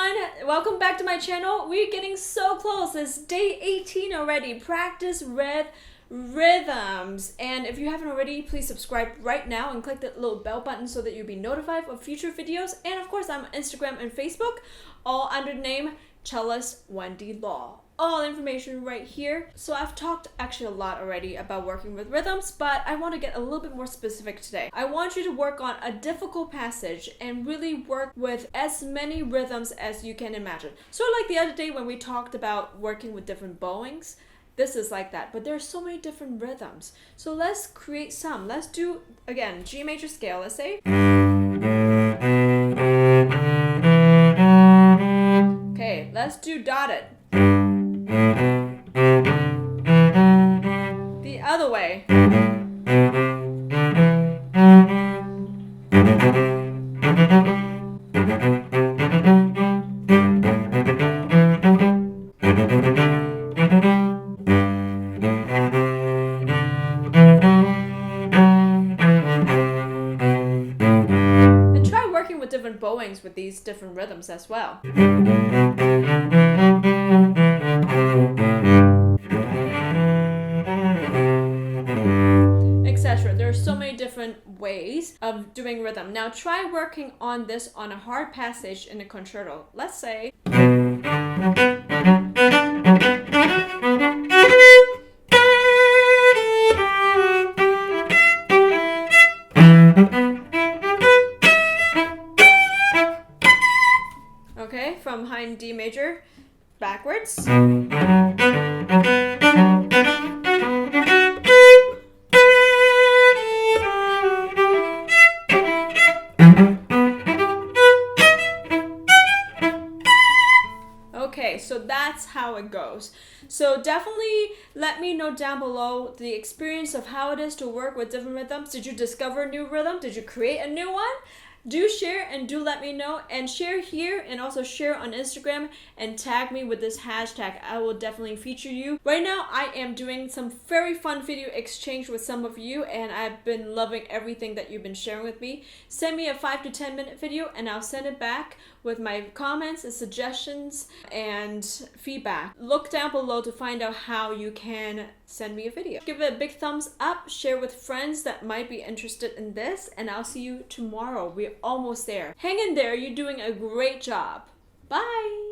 everyone, welcome back to my channel. We're getting so close. It's day 18 already. Practice with rhythms. And if you haven't already, please subscribe right now and click that little bell button so that you'll be notified of future videos. And of course, I'm on Instagram and Facebook, all under the name Cellist Wendy Law. All information right here. So I've talked actually a lot already about working with rhythms, but I want to get a little bit more specific today. I want you to work on a difficult passage and really work with as many rhythms as you can imagine. Sort of like the other day when we talked about working with different bowings. This is like that, but there's so many different rhythms. So let's create some. Let's do, again, G major scale, let's say. Okay, let's do dotted. The other way. And try working with different bowings with these different rhythms as well. Etc. There are so many different ways of doing rhythm. Now try working on this on a hard passage in a concerto. Let's say okay, from high in D major backwards. Okay, so that's how it goes. So definitely let me know down below the experience of how it is to work with different rhythms. Did you discover a new rhythm? Did you create a new one? Do share and do let me know, and share here and also share on Instagram and tag me with this hashtag. I will definitely feature you. Right now I am doing some very fun video exchange with some of you, and I've been loving everything that you've been sharing with me. Send me a 5 to 10 minute video and I'll send it back with my comments and suggestions and feedback. Look down below to find out how you can send me a video. Give it a big thumbs up, share with friends that might be interested in this, and I'll see you tomorrow. We're almost there. Hang in there, you're doing a great job. Bye!